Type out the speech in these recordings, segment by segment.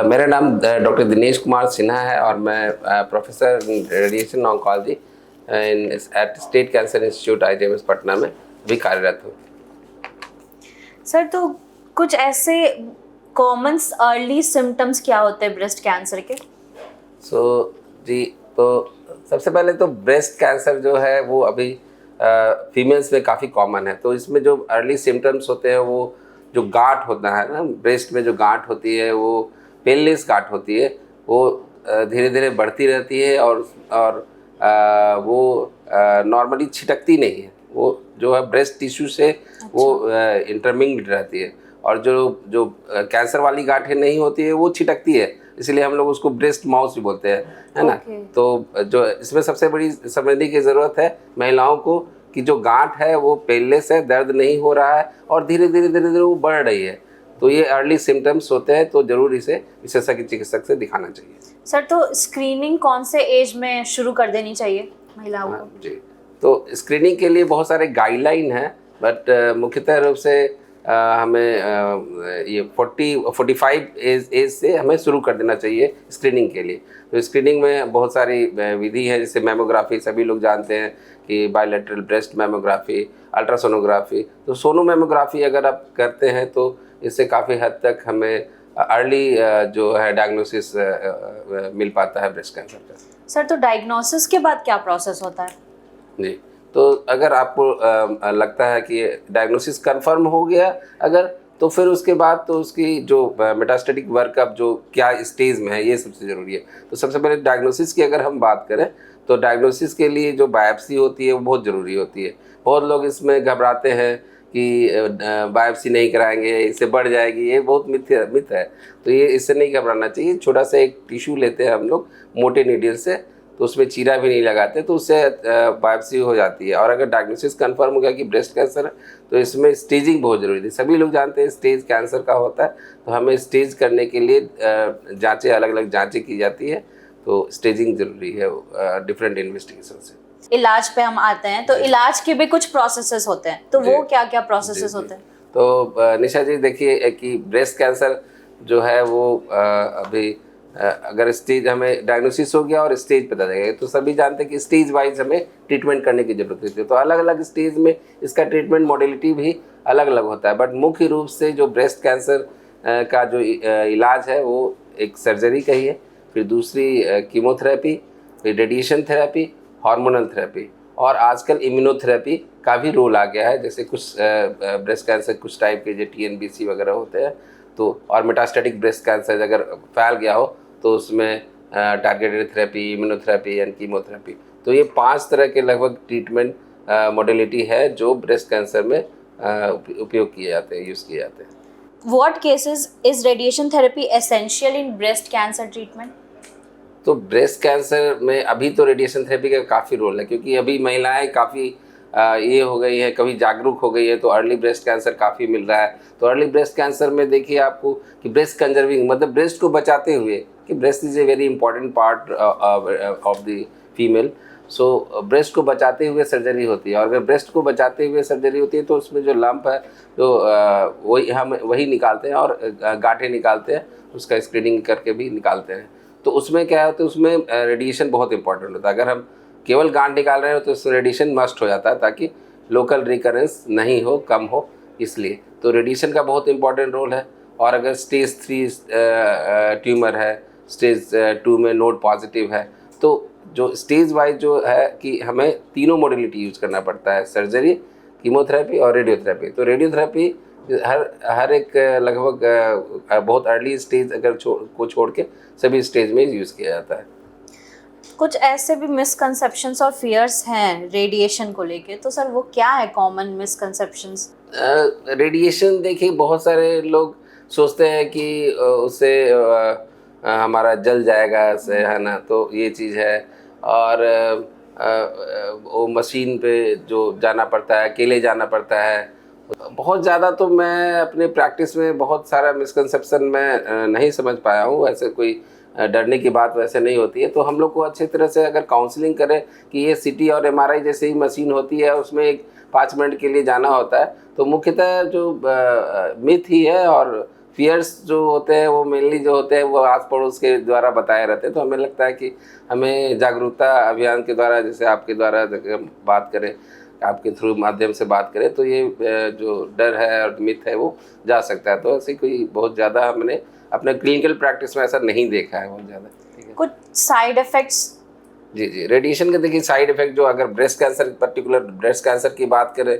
मेरा नाम डॉक्टर दिनेश कुमार सिन्हा है और मैं professor radiation oncology at state cancer institute IGMS Patna में भी कार्यरत हूँ। सर, तो कुछ ऐसे कॉमन अर्ली सिम्टम्स क्या होते हैं ब्रेस्ट कैंसर के? जी, तो सबसे पहले तो ब्रेस्ट कैंसर जो है वो अभी फीमेल्स में काफ़ी कॉमन है। तो इसमें जो अर्ली सिम्टम्स होते हैं वो जो गांठ होता है ना, ब्रेस्ट में जो गांठ होती है वो पेनलेस गांठ होती है, वो धीरे धीरे बढ़ती रहती है और वो नॉर्मली छिटकती नहीं है। वो जो है ब्रेस्ट टिश्यू से वो इंटरमिंग्ड रहती है, और जो जो कैंसर वाली गांठें नहीं होती है वो छिटकती है, इसलिए हम लोग उसको ब्रेस्ट माउस भी बोलते हैं, है ना। तो जो इसमें सबसे बड़ी समझने की ज़रूरत है महिलाओं को कि जो गांठ है वो पेनलेस है, दर्द नहीं हो रहा है और धीरे धीरे वो बढ़ रही है। तो ये अर्ली सिम्टम्स होते हैं, तो ज़रूर इसे विशेषज्ञ चिकित्सक से दिखाना चाहिए। सर, तो स्क्रीनिंग कौन से एज में शुरू कर देनी चाहिए महिलाओं को? जी, तो स्क्रीनिंग के लिए बहुत सारे गाइडलाइन हैं, बट मुख्यतः रूप से हमें ये 45 एज से हमें शुरू कर देना चाहिए स्क्रीनिंग के लिए। तो स्क्रीनिंग में बहुत सारी विधि है, जैसे मेमोग्राफी सभी लोग जानते हैं कि बायलैटरल ब्रेस्ट मेमोग्राफी, अल्ट्रासोनोग्राफी। तो सोनोमेमोग्राफी अगर आप करते हैं तो इससे काफ़ी हद तक हमें अर्ली जो है डायग्नोसिस मिल पाता है ब्रेस्ट कैंसर का। सर, तो डायग्नोसिस के बाद क्या प्रोसेस होता है? जी, तो अगर आपको लगता है कि डायग्नोसिस कंफर्म हो गया अगर, तो फिर उसके बाद तो उसकी जो मेटास्टेटिक वर्कअप जो क्या स्टेज में है ये सबसे ज़रूरी है। तो सबसे पहले डायग्नोसिस की अगर हम बात करें तो डायग्नोसिस के लिए जो बायोप्सी होती है वो बहुत ज़रूरी होती है। बहुत लोग इसमें घबराते हैं कि बायोप्सी नहीं कराएंगे इससे बढ़ जाएगी, ये बहुत मिथ है। तो ये इससे नहीं घबराना चाहिए। छोटा सा एक टिश्यू लेते हैं हम लोग मोटे नीडल से, तो उसमें चीरा भी नहीं लगाते, तो उससे बायोप्सी हो जाती है। और अगर डायग्नोसिस कंफर्म हो गया कि ब्रेस्ट कैंसर है तो इसमें स्टेजिंग बहुत ज़रूरी है। सभी लोग जानते हैं स्टेज कैंसर का होता है, तो हमें स्टेज करने के लिए जांचें अलग अलग जांचें की जाती है। तो स्टेजिंग ज़रूरी है डिफरेंट इन्वेस्टिगेशन से। इलाज पे हम आते हैं, तो इलाज के भी कुछ प्रोसेसेस होते हैं, तो वो क्या क्या प्रोसेसेस होते हैं? तो निशा जी देखिए कि ब्रेस्ट कैंसर जो है वो अभी अगर स्टेज हमें डायग्नोसिस हो गया और स्टेज पता चलेगा, तो सभी जानते हैं कि स्टेज वाइज हमें ट्रीटमेंट करने की ज़रूरत होती है। तो अलग अलग स्टेज में इसका ट्रीटमेंट मॉडलिटी भी अलग अलग होता है, बट मुख्य रूप से जो ब्रेस्ट कैंसर का जो इलाज है वो एक सर्जरी का ही है, फिर दूसरी कीमोथेरेपी, फिर रेडिएशन थेरेपी, हार्मोनल थेरेपी, और आजकल इम्यूनोथेरेपी का भी रोल आ गया है। जैसे कुछ ब्रेस्ट कैंसर कुछ टाइप के जो TNBC वगैरह होते हैं, तो और मेटास्टेटिक ब्रेस्ट कैंसर अगर फैल गया हो तो उसमें targeted therapy, immunotherapy and chemotherapy. तो ये 5 तरह के लगभग ट्रीटमेंट मॉडलिटी है जो ब्रेस्ट कैंसर में उपयोग किए जाते हैं, यूज़ किए जाते हैं। What cases is radiation therapy essential in breast cancer treatment? तो ब्रेस्ट कैंसर में अभी तो रेडिएशन थेरेपी का काफ़ी रोल है, क्योंकि अभी महिलाएं काफ़ी ये हो गई है, कभी जागरूक हो गई है, तो अर्ली ब्रेस्ट कैंसर काफ़ी मिल रहा है। तो अर्ली ब्रेस्ट कैंसर में देखिए आपको कि ब्रेस्ट कंजर्विंग मतलब ब्रेस्ट को बचाते हुए, कि breast is a very important part of the female. So breast को बचाते हुए सर्जरी होती है, और अगर ब्रेस्ट को बचाते हुए सर्जरी होती है तो उसमें जो लंप है जो वही निकालते हैं और गांठें निकालते हैं, उसका स्क्रीनिंग करके भी निकालते हैं। तो उसमें क्या होता है, उसमें रेडिएशन बहुत इंपॉर्टेंट होता है। अगर हम केवल गांठ निकाल रहे हो तो उसमें रेडिएशन मस्ट हो जाता है, ताकि लोकल रिकरेंस नहीं हो, कम हो, इसलिए तो रेडिएशन का बहुत इंपॉर्टेंट रोल है। और अगर स्टेज 3 ट्यूमर है, स्टेज 2 में नोड पॉजिटिव है, तो जो स्टेज वाइज जो है कि हमें तीनों मॉडलिटी यूज़ करना पड़ता है, सर्जरी, कीमोथेरेपी और रेडियोथेरेपी। तो रेडियोथेरेपी हर एक लगभग बहुत अर्ली स्टेज अगर छोड़ के सभी स्टेज में यूज़ किया जाता है। कुछ ऐसे भी मिसकंसेप्शंस और फियर्स हैं रेडिएशन को लेके, तो सर वो क्या है कॉमन मिसकंसेप्शंस? रेडिएशन देखिए बहुत सारे लोग सोचते हैं कि उससे हमारा जल जाएगा ऐसे, है ना, तो ये चीज़ है। और वो मशीन पे जो जाना पड़ता है, अकेले जाना पड़ता है बहुत ज़्यादा। तो मैं अपने प्रैक्टिस में बहुत सारा मिसकंसेप्शन मैं नहीं समझ पाया हूँ। ऐसे कोई डरने की बात वैसे नहीं होती है। तो हम लोग को अच्छी तरह से अगर काउंसलिंग करें कि ये CT और MRI जैसे ही मशीन होती है, उसमें एक 5 मिनट के लिए जाना होता है, तो मुख्यतः जो मिथ ही है और फियर्स जो होते हैं वो मेनली जो होते हैं वो आस पड़ोस के द्वारा बताए रहते हैं। तो हमें लगता है कि हमें जागरूकता अभियान के द्वारा, जैसे आपके द्वारा अगर हम बात करें, आपके थ्रू माध्यम से बात करें, तो ये जो डर है और मिथ है वो जा सकता है। तो ऐसे कोई बहुत ज़्यादा हमने अपने क्लिनिकल प्रैक्टिस में ऐसा नहीं देखा है बहुत ज़्यादा। ठीक है। कुछ साइड इफेक्ट्स? जी, रेडिएशन के देखिए साइड इफ़ेक्ट जो, अगर breast cancer, particular breast cancer की बात करें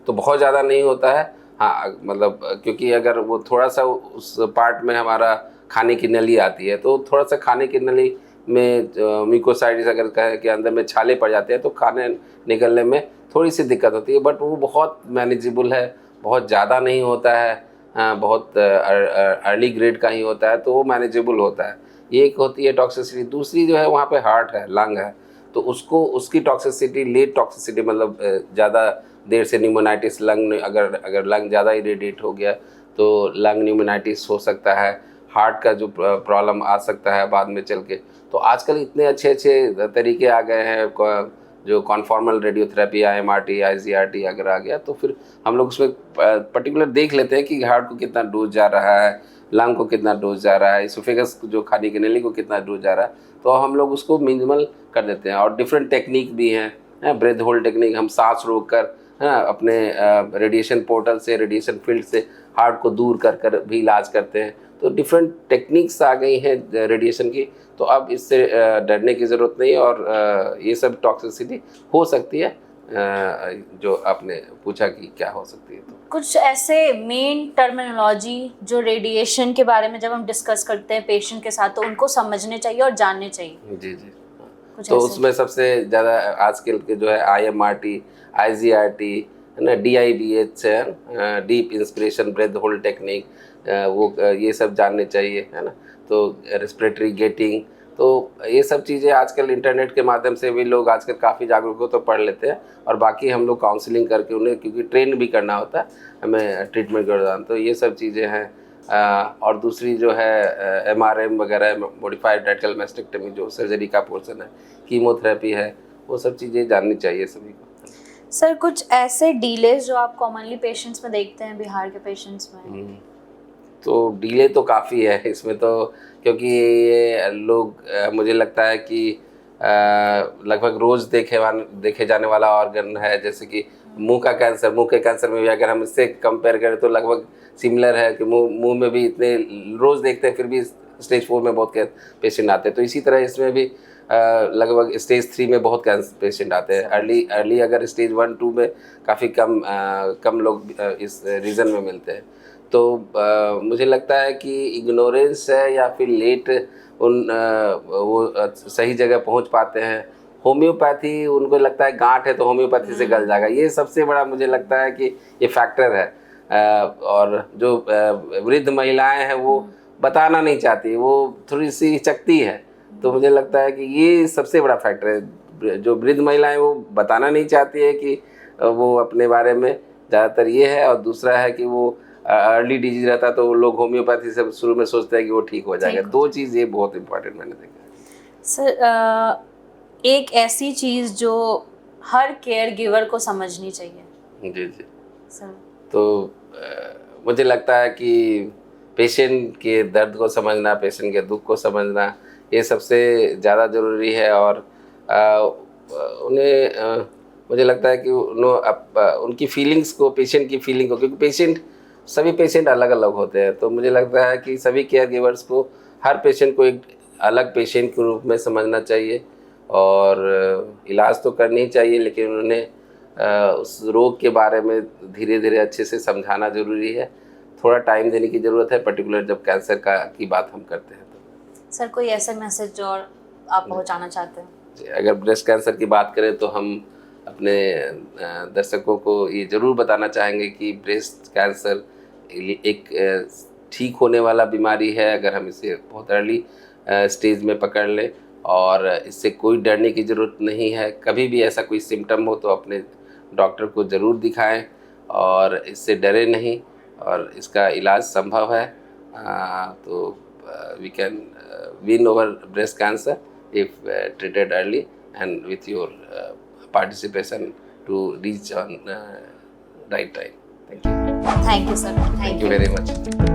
तो बहुत ज़्यादा नहीं होता है। हाँ, मतलब क्योंकि अगर वो थोड़ा-सा उस पार्ट में हमारा खाने की नली आती है, तो थोड़ा-सा खाने की नली में म्यूकोसाइटिस अगर कहें कि अंदर में छाले पड़ जाते हैं, तो खाने निकलने में थोड़ी-सी दिक्कत होती है, बट वो बहुत मैनेजेबल है, बहुत ज़्यादा नहीं होता है। बहुत अर्ली ग्रेड का ही होता है, तो वो मैनेजेबल होता है। ये एक होती है टॉक्सिसिटी। दूसरी जो है वहाँ पे हार्ट है, लंग है, तो उसको उसकी टॉक्सिसिटी, लेट टॉक्सिसिटी, मतलब ज़्यादा देर से न्यूमोनाइटिस, लंग अगर लंग ज़्यादा इरिटेट हो गया तो लंग न्यूमोनाइटिस हो सकता है। हार्ट का जो प्रॉब्लम आ सकता है बाद में चल के। तो आजकल इतने अच्छे तरीके आ गए हैं, जो कॉन्फॉर्मल रेडियोथेरेपी, IMRT, IGRT अगर आ गया, तो फिर हम लोग उसमें पर्टिकुलर देख लेते हैं कि हार्ट को कितना डोज जा रहा है, लंग को कितना डोज जा रहा है, इसोफेगस जो खाने की नली को कितना डोज जा रहा है, तो हम लोग उसको मिनिमल कर देते हैं। और डिफरेंट टेक्निक भी हैं, ब्रेथ होल्ड टेक्निक, हम सांस रोक कर, है ना, अपने रेडिएशन पोर्टल से, रेडिएशन फील्ड से हार्ट को दूर कर कर भी इलाज करते हैं। तो डिफरेंट टेक्निक्स आ गई हैं रेडिएशन की, तो अब इससे डरने की ज़रूरत नहीं है। और ये सब टॉक्सिसिटी हो सकती है, जो आपने पूछा कि क्या हो सकती है। तो कुछ ऐसे मेन टर्मिनोलॉजी जो रेडिएशन के बारे में जब हम डिस्कस करते हैं पेशेंट के साथ, तो उनको समझने चाहिए और जानने चाहिए। जी जी। कुछ तो ऐसे? उसमें सबसे ज़्यादा आजकल के जो है IMRT, IGRT, है ना, DIBH है, deep inspiration breath hold technique, ये सब जानने चाहिए, है ना। तो रेस्पिरेटरी गेटिंग, तो ये सब चीज़ें आजकल इंटरनेट के माध्यम से भी लोग आजकल काफ़ी जागरूक हो तो पढ़ लेते हैं। और बाकी हम लोग काउंसलिंग करके उन्हें, क्योंकि ट्रेन भी करना होता है हमें ट्रीटमेंट के दौरान, तो ये सब चीज़ें हैं। और दूसरी जो है MRM वगैरह, मॉडिफाइड रेडिकल मैस्टेक्टमी, जो सर्जरी का पोर्शन है, कीमोथेरेपी है, वो सब चीज़ें जाननी चाहिए सभी को। सर कुछ ऐसे डिलेज जो आप कॉमनली पेशेंट्स में देखते हैं, बिहार के पेशेंट्स में? तो डिले तो काफ़ी है इसमें तो, क्योंकि ये लोग मुझे लगता है कि लगभग रोज़ देखे जाने वाला ऑर्गन है। जैसे कि मुंह के कैंसर में भी अगर हम इससे कंपेयर करें तो लगभग सिमिलर है कि मुंह में भी इतने रोज़ देखते हैं, फिर भी स्टेज 4 में बहुत पेशेंट आते हैं। तो इसी तरह इसमें भी लगभग स्टेज 3 में बहुत कैंसर पेशेंट आते हैं। अर्ली अगर स्टेज 1-2 में काफ़ी कम लोग इस रीज़न में मिलते हैं। तो मुझे लगता है कि इग्नोरेंस है, या फिर लेट वो सही जगह पहुंच पाते हैं। होम्योपैथी, उनको लगता है गांठ है तो होम्योपैथी से गल जाएगा, ये सबसे बड़ा मुझे लगता है कि ये फैक्टर है। और जो वृद्ध महिलाएं हैं वो बताना नहीं चाहती, वो थोड़ी सी हिचकती है। तो मुझे लगता है कि ये सबसे बड़ा फैक्टर है। जो वृद्ध महिलाएं वो बताना नहीं चाहती है कि वो अपने बारे में, ज़्यादातर ये है। और दूसरा है कि वो अर्ली डिजीज रहता है तो लोग होम्योपैथी से शुरू में सोचते हैं कि वो ठीक हो जाएगा। दो चीज़ ये बहुत इंपॉर्टेंट मैंने देखा। सर एक ऐसी चीज़ जो हर केयर गिवर को समझनी चाहिए। जी जी सर तो मुझे लगता है कि पेशेंट के दर्द को समझना, पेशेंट के दुख को समझना, ये सबसे ज़्यादा ज़रूरी है। और उन्हें मुझे लगता है कि उनकी फीलिंग्स को, पेशेंट की फीलिंग को, क्योंकि सभी पेशेंट अलग अलग होते हैं, तो मुझे लगता है कि सभी केयर गिवर्स को हर पेशेंट को एक अलग पेशेंट के रूप में समझना चाहिए। और इलाज तो करनी ही चाहिए, लेकिन उन्हें उस रोग के बारे में धीरे धीरे अच्छे से समझाना ज़रूरी है। थोड़ा टाइम देने की ज़रूरत है, पर्टिकुलर जब कैंसर की बात हम करते हैं तो। सर कोई ऐसा मैसेज जो आप पहुंचाना चाहते हैं? अगर ब्रेस्ट कैंसर की बात करें तो हम अपने दर्शकों को ये ज़रूर बताना चाहेंगे कि ब्रेस्ट कैंसर एक ठीक होने वाला बीमारी है, अगर हम इसे बहुत अर्ली स्टेज में पकड़ लें। और इससे कोई डरने की ज़रूरत नहीं है। कभी भी ऐसा कोई सिम्टम हो तो अपने डॉक्टर को ज़रूर दिखाएं, और इससे डरे नहीं, और इसका इलाज संभव है। तो we can win over breast cancer if treated early and with your participation to reach on right time. Thank you. Thank you, sir. Thank you very much.